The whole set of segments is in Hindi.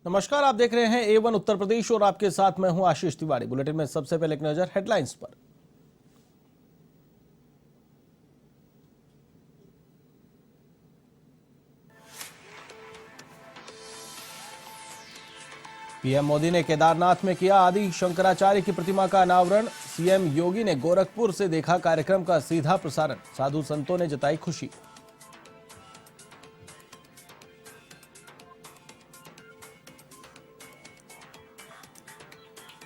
नमस्कार, आप देख रहे हैं A1 उत्तर प्रदेश और आपके साथ मैं हूं आशीष तिवारी। बुलेटिन में सबसे पहले एक नजर हेडलाइंस पर। पीएम मोदी ने केदारनाथ में किया आदि शंकराचार्य की प्रतिमा का अनावरण। सीएम योगी ने गोरखपुर से देखा कार्यक्रम का सीधा प्रसारण। साधु संतों ने जताई खुशी।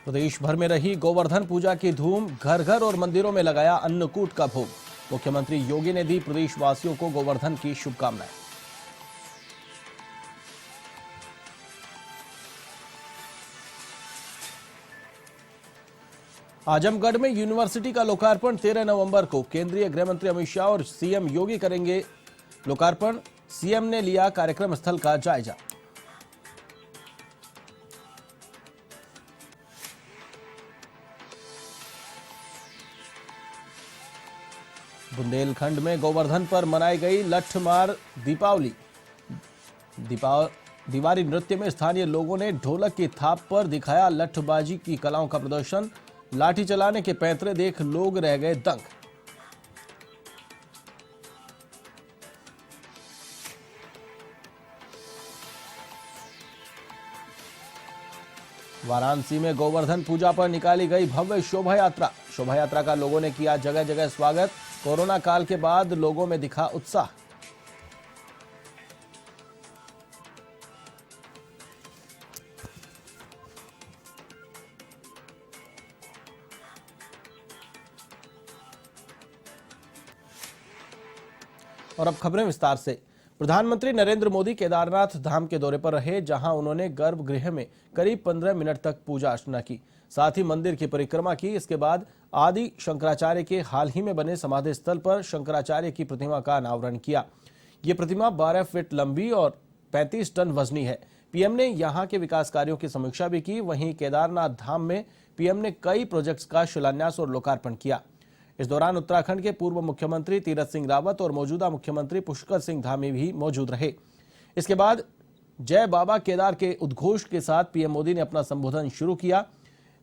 प्रदेश भर में रही गोवर्धन पूजा की धूम। घर घर और मंदिरों में लगाया अन्नकूट का भोग। मुख्यमंत्री योगी ने दी प्रदेशवासियों को गोवर्धन की शुभकामनाएं। आजमगढ़ में यूनिवर्सिटी का लोकार्पण 13 नवंबर को। केंद्रीय गृह मंत्री अमित शाह और सीएम योगी करेंगे लोकार्पण। सीएम ने लिया कार्यक्रम स्थल का जायजा। बुंदेलखंड में गोवर्धन पर मनाई गई लठमार दीपावली। दीवारी नृत्य में स्थानीय लोगों ने ढोलक की थाप पर दिखाया लठबाजी की कलाओं का प्रदर्शन। लाठी चलाने के पैंतरे देख लोग रह गए दंग। वाराणसी में गोवर्धन पूजा पर निकाली गई भव्य शोभा यात्रा। शोभा यात्रा का लोगों ने किया जगह जगह स्वागत। कोरोना काल के बाद लोगों में दिखा उत्साह। और अब खबरें विस्तार से। प्रधानमंत्री नरेंद्र मोदी केदारनाथ धाम के दौरे पर रहे, जहां उन्होंने गर्भगृह में करीब 15 मिनट तक पूजा अर्चना की, साथ ही मंदिर की परिक्रमा की। इसके बाद आदि शंकराचार्य के हाल ही में बने समाधि स्थल पर शंकराचार्य की प्रतिमा का अनावरण किया। ये प्रतिमा 12 फीट लंबी और 35 टन वजनी है। पीएम ने यहां के विकास कार्यों की समीक्षा भी की। वहीं केदारनाथ धाम में पीएम ने कई प्रोजेक्ट्स का शिलान्यास और लोकार्पण किया। इस दौरान उत्तराखंड के पूर्व मुख्यमंत्री तीरथ सिंह रावत और मौजूदा मुख्यमंत्री पुष्कर सिंह धामी भी मौजूद रहे। इसके बाद जय बाबा केदार के उद्घोष के साथ पीएम मोदी ने अपना संबोधन शुरू किया।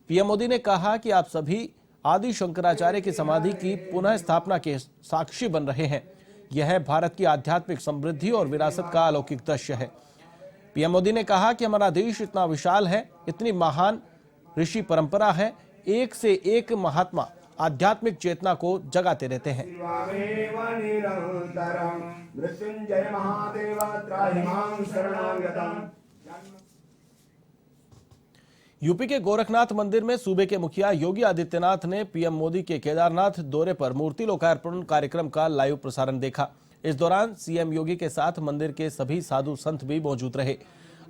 पीएम मोदी ने कहा कि आप सभी आदि शंकराचार्य की समाधि की पुनः स्थापना के साक्षी बन रहे हैं। यह भारत की आध्यात्मिक समृद्धि और विरासत का अलौकिक दृश्य है। पीएम मोदी ने कहा कि हमारा देश इतना विशाल है, इतनी महान ऋषि परंपरा है, एक से एक महात्मा आध्यात्मिक चेतना को जगाते रहते हैं। यूपी के गोरखनाथ मंदिर में सूबे के मुखिया योगी आदित्यनाथ ने पीएम मोदी के केदारनाथ दौरे पर मूर्ति लोकार्पण कार्यक्रम का लाइव प्रसारण देखा। इस दौरान सीएम योगी के साथ मंदिर के सभी साधु संत भी मौजूद रहे।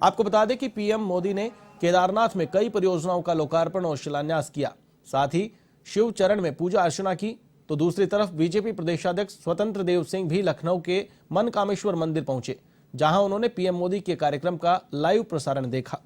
आपको बता दें कि पीएम मोदी ने केदारनाथ में कई परियोजनाओं का लोकार्पण और शिलान्यास किया। साथ ही शिव चरण में पूजा अर्चना की। तो दूसरी तरफ बीजेपी प्रदेशाध्यक्ष स्वतंत्र देव सिंह भी लखनऊ के मनकामेश्वर मंदिर पहुंचे, जहां उन्होंने पीएम मोदी के कार्यक्रम का लाइव प्रसारण देखा।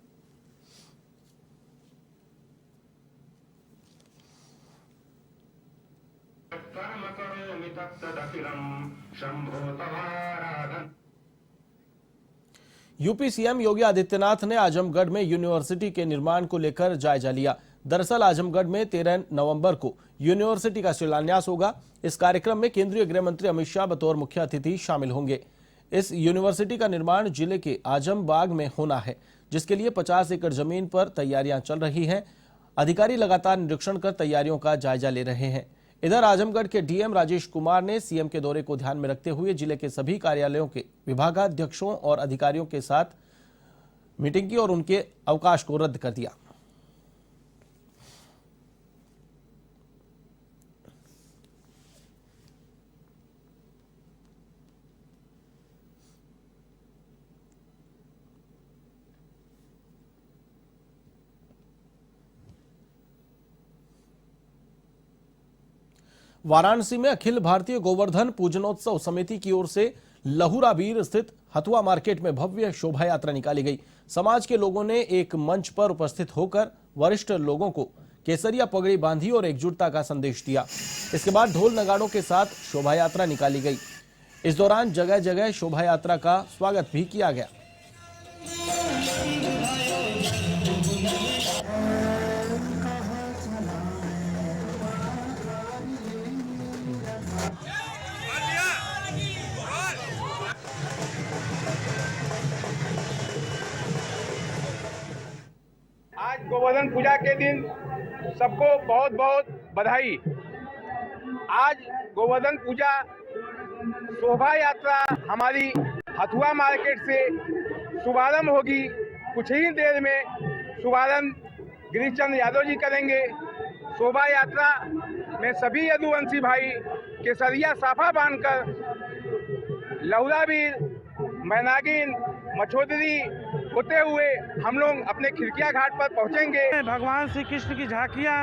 यूपी सीएम योगी आदित्यनाथ ने आजमगढ़ में यूनिवर्सिटी के निर्माण को लेकर जायजा लिया। दरअसल आजमगढ़ में 13 नवंबर को यूनिवर्सिटी का शिलान्यास होगा। इस कार्यक्रम में केंद्रीय गृह मंत्री अमित शाह बतौर मुख्य अतिथि शामिल होंगे। इस यूनिवर्सिटी का निर्माण जिले के आजमबाग में होना है, जिसके लिए 50 एकड़ जमीन पर तैयारियां चल रही हैं। अधिकारी लगातार निरीक्षण कर तैयारियों का जायजा ले रहे हैं। इधर आजमगढ़ के डीएम राजेश कुमार ने सीएम के दौरे को ध्यान में रखते हुए जिले के सभी कार्यालयों के विभागाध्यक्षों और अधिकारियों के साथ मीटिंग की और उनके अवकाश को रद्द कर दिया। वाराणसी में अखिल भारतीय गोवर्धन पूजनोत्सव समिति की ओर से लहुराबीर स्थित हथुआ मार्केट में भव्य शोभा यात्रा निकाली गई। समाज के लोगों ने एक मंच पर उपस्थित होकर वरिष्ठ लोगों को केसरिया पगड़ी बांधी और एकजुटता का संदेश दिया। इसके बाद ढोल नगाड़ों के साथ शोभा यात्रा निकाली गई। इस दौरान जगह जगह शोभा यात्रा का स्वागत भी किया गया। गोवर्धन पूजा के दिन सबको बहुत बहुत बधाई। आज गोवर्धन पूजा शोभा यात्रा हमारी हथुआ मार्केट से शुभारंभ होगी। कुछ ही देर में शुभारंभ गिरीश चंद्र यादव जी करेंगे। शोभा यात्रा में सभी यदुवंशी भाई केसरिया साफा बांधकर लौरावीर, मैनागिन, मछोदरी होते हुए हम लोग अपने खिड़किया घाट पर पहुंचेंगे। भगवान श्री कृष्ण की झांकियां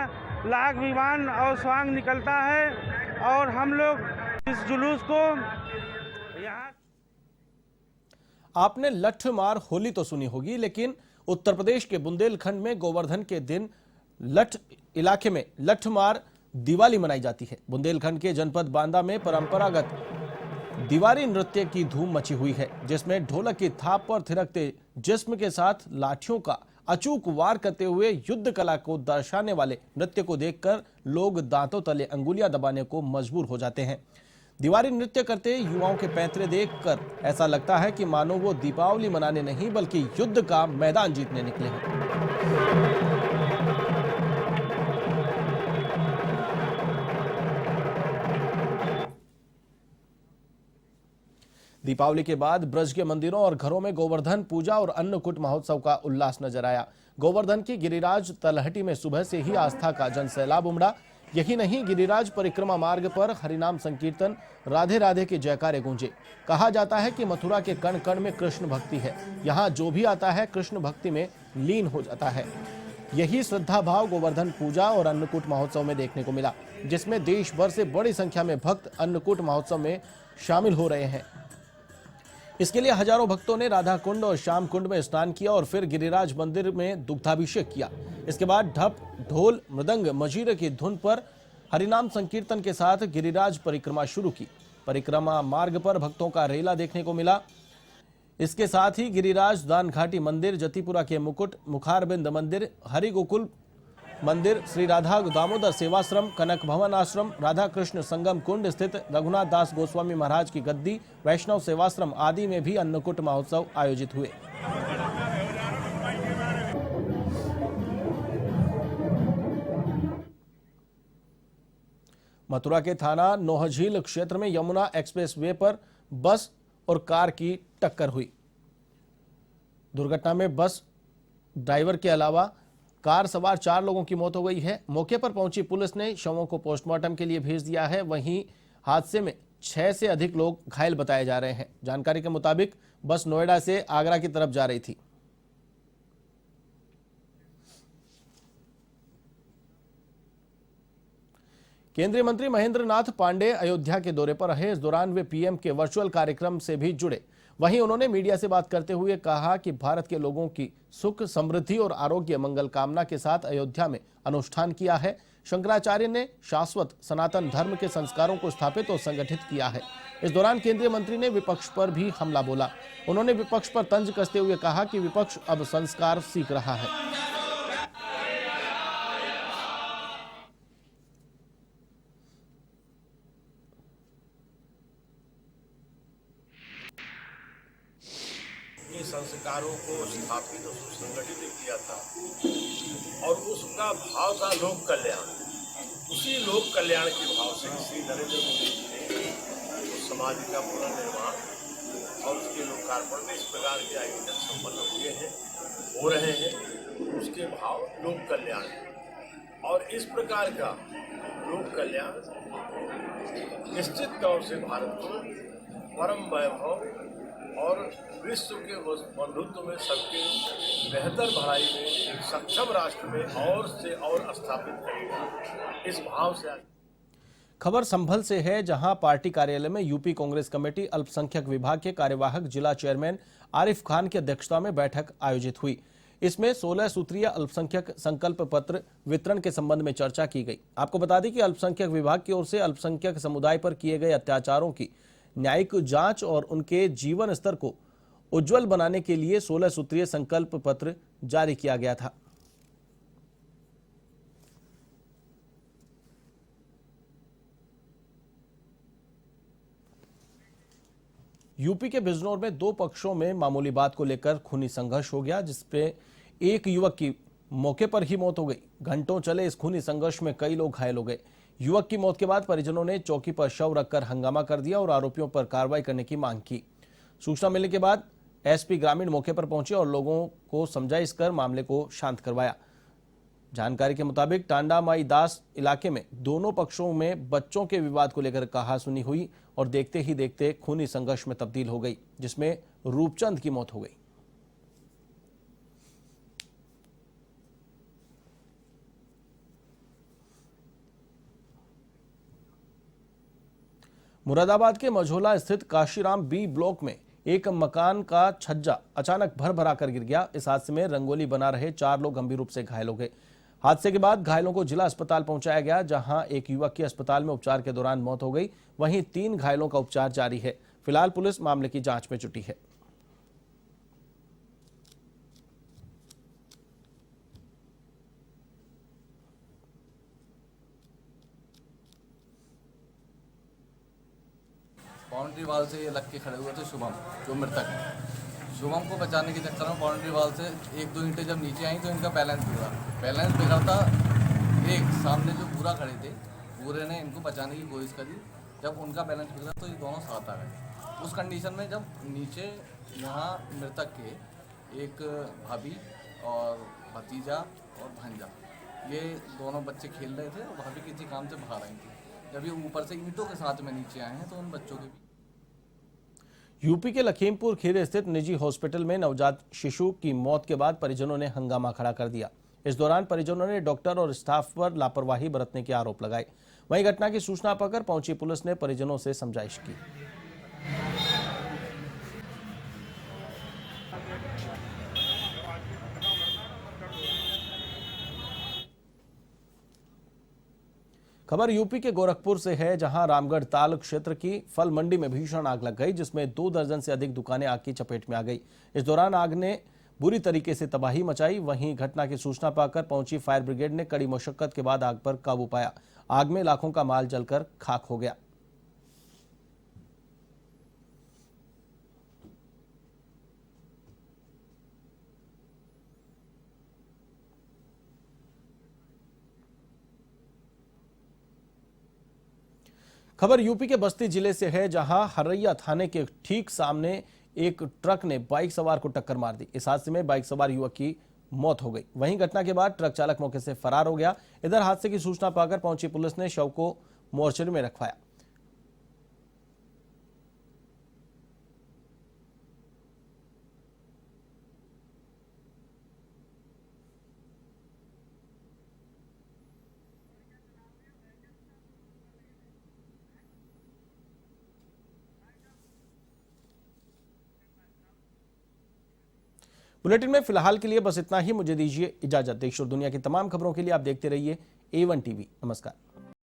लाख विमान और स्वांग निकलता है और हम लोग इस जुलूस को यहाँ। आपने लठमार होली तो सुनी होगी, लेकिन उत्तर प्रदेश के बुंदेलखंड में गोवर्धन के दिन लठ इलाके में लठमार दिवाली मनाई जाती है। बुंदेलखंड के जनपद बांदा में परंपरागत दिवाली नृत्य की धूम मची हुई है, जिसमें ढोलक की थाप पर थिरकते जिस्म के साथ लाठियों का अचूक वार करते हुए युद्ध कला को दर्शाने वाले नृत्य को देखकर लोग दांतों तले अंगुलियां दबाने को मजबूर हो जाते हैं। दिवाली नृत्य करते युवाओं के पैंतरे देखकर ऐसा लगता है कि मानो वो दीपावली मनाने नहीं बल्कि युद्ध का मैदान जीतने निकले हैं। दीपावली के बाद ब्रज के मंदिरों और घरों में गोवर्धन पूजा और अन्नकूट महोत्सव का उल्लास नजर आया। गोवर्धन की गिरिराज तलहटी में सुबह से ही आस्था का जनसैलाब उमड़ा। यही नहीं, गिरिराज परिक्रमा मार्ग पर हरिनाम संकीर्तन, राधे राधे के जयकारे गूंजे। कहा जाता है कि मथुरा के कण कण में कृष्ण भक्ति है। यहाँ जो भी आता है कृष्ण भक्ति में लीन हो जाता है। यही श्रद्धा भाव गोवर्धन पूजा और अन्नकूट महोत्सव में देखने को मिला, जिसमें देश भर से बड़ी संख्या में भक्त अन्नकूट महोत्सव में शामिल हो रहे हैं। इसके लिए हजारों भक्तों ने राधा कुंड और श्याम कुंड में स्नान किया और फिर गिरिराज मंदिर में दुग्धाभिषेक किया। इसके बाद ढप, ढोल, मृदंग, मजीरे की धुन पर हरिनाम संकीर्तन के साथ गिरिराज परिक्रमा शुरू की। परिक्रमा मार्ग पर भक्तों का रेला देखने को मिला। इसके साथ ही गिरिराज दान घाटी मंदिर, जतीपुरा के मुकुट, मुखारबिंद मंदिर, हरि गोकुल मंदिर, श्री राधा दामोदर सेवाश्रम, कनक भवन आश्रम, राधा कृष्ण संगम कुंड स्थित रघुनाथ दास गोस्वामी महाराज की गद्दी, वैष्णव सेवाश्रम आदि में भी अन्नकूट महोत्सव आयोजित हुए। मथुरा के थाना नोहझील क्षेत्र में यमुना एक्सप्रेस वे पर बस और कार की टक्कर हुई। दुर्घटना में बस ड्राइवर के अलावा कार सवार 4 लोगों की मौत हो गई है। मौके पर पहुंची पुलिस ने शवों को पोस्टमार्टम के लिए भेज दिया है। वहीं हादसे में 6 से अधिक लोग घायल बताए जा रहे हैं। जानकारी के मुताबिक बस नोएडा से आगरा की तरफ जा रही थी। केंद्रीय मंत्री महेंद्र नाथ पांडे अयोध्या के दौरे पर रहे। इस दौरान वे पीएम के वर्चुअल कार्यक्रम से भी जुड़े। वहीं उन्होंने मीडिया से बात करते हुए कहा कि भारत के लोगों की सुख, समृद्धि और आरोग्य मंगल कामना के साथ अयोध्या में अनुष्ठान किया है। शंकराचार्य ने शाश्वत सनातन धर्म के संस्कारों को स्थापित और संगठित किया है। इस दौरान केंद्रीय मंत्री ने विपक्ष पर भी हमला बोला। उन्होंने विपक्ष पर तंज कसते हुए कहा कि विपक्ष अब संस्कार सीख रहा है। संस्कारों को स्थापित और सुसंगठित किया था और उसका भाव था लोक कल्याण। उसी लोक कल्याण के भाव से श्री नरेंद्र मोदी जी ने समाज का पुनर्निर्माण और उसके लोकार्पण में इस प्रकार के आयोजन संपन्न हुए हैं, हो रहे हैं। उसके भाव लोक कल्याण और इस प्रकार का लोक कल्याण निश्चित तौर से भारत को परम वैभव और विश्व के बंधुत्व में सबके बेहतर भलाई में एक सक्षम राष्ट्र में और से और स्थापित करेगा। इस भाव से खबर संभल से है, जहां पार्टी कार्यालय में यूपी कांग्रेस कमेटी अल्पसंख्यक विभाग के कार्यवाहक जिला चेयरमैन आरिफ खान की अध्यक्षता में बैठक आयोजित हुई। इसमें 16 सूत्रीय अल्पसंख्यक संकल्प पत्र वितरण के संबंध में चर्चा की गई। आपको बता दें कि अल्पसंख्यक विभाग की ओर से अल्पसंख्यक समुदाय पर किए गए अत्याचारों की न्यायिक जांच और उनके जीवन स्तर को उज्जवल बनाने के लिए 16 सूत्रीय संकल्प पत्र जारी किया गया था। यूपी के बिजनौर में 2 पक्षों में मामूली बात को लेकर खूनी संघर्ष हो गया, जिसपे एक युवक की मौके पर ही मौत हो गई। घंटों चले इस खूनी संघर्ष में कई लोग घायल हो गए। युवक की मौत के बाद परिजनों ने चौकी पर शव रखकर हंगामा कर दिया और आरोपियों पर कार्रवाई करने की मांग की। सूचना मिलने के बाद एसपी ग्रामीण मौके पर पहुंचे और लोगों को समझाइश कर मामले को शांत करवाया। जानकारी के मुताबिक टांडा माई दास इलाके में दोनों पक्षों में बच्चों के विवाद को लेकर कहासुनी हुई और देखते ही देखते खूनी संघर्ष में तब्दील हो गई, जिसमें रूपचंद की मौत हो गई। मुरादाबाद के मझोला स्थित काशीराम बी ब्लॉक में एक मकान का छज्जा अचानक भर कर गिर गया। इस हादसे में रंगोली बना रहे 4 लोग गंभीर रूप से घायल हो गए। हादसे के बाद घायलों को जिला अस्पताल पहुंचाया गया, जहां एक युवक की अस्पताल में उपचार के दौरान मौत हो गई। वहीं 3 घायलों का उपचार जारी है। फिलहाल पुलिस मामले की जांच में जुटी है। बाउंड्री वाल से ये लग के खड़े हुए थे शुभम, जो मृतक है। शुभम को बचाने के चक्कर में बाउंड्री वाल से 1-2 ईंटें जब नीचे आई तो इनका बैलेंस बिगड़ता एक सामने जो पूरा खड़े थे, पूरे ने इनको बचाने की कोशिश करी। जब उनका बैलेंस बिगड़ा तो ये दोनों साथ आ गए। उस कंडीशन में जब नीचे यहाँ मृतक के एक भाभी और भतीजा और भांजा, ये दोनों बच्चे खेल रहे थे और भाभी किसी काम से बाहर आई थी। जब ये ऊपर से ईंटों के साथ में नीचे आए हैं तो उन बच्चों के भी। यूपी के लखीमपुर खीरी स्थित निजी हॉस्पिटल में नवजात शिशु की मौत के बाद परिजनों ने हंगामा खड़ा कर दिया। इस दौरान परिजनों ने डॉक्टर और स्टाफ पर लापरवाही बरतने के आरोप लगाए। वहीं घटना की सूचना पाकर पहुंची पुलिस ने परिजनों से समझाइश की। खबर यूपी के गोरखपुर से है, जहां रामगढ़ ताल क्षेत्र की फल मंडी में भीषण आग लग गई, जिसमें 2 दर्जन से अधिक दुकानें आग की चपेट में आ गई। इस दौरान आग ने बुरी तरीके से तबाही मचाई। वहीं घटना की सूचना पाकर पहुंची फायर ब्रिगेड ने कड़ी मशक्कत के बाद आग पर काबू पाया। आग में लाखों का माल जलकर खाक हो गया। खबर यूपी के बस्ती जिले से है, जहां हरैया थाने के ठीक सामने एक ट्रक ने बाइक सवार को टक्कर मार दी। इस हादसे में बाइक सवार युवक की मौत हो गई। वहीं घटना के बाद ट्रक चालक मौके से फरार हो गया। इधर हादसे की सूचना पाकर पहुंची पुलिस ने शव को मोर्चरी में रखवाया। बुलेटिन में फिलहाल के लिए बस इतना ही। मुझे दीजिए इजाजत। देश और दुनिया की तमाम खबरों के लिए आप देखते रहिए A1 TV। नमस्कार।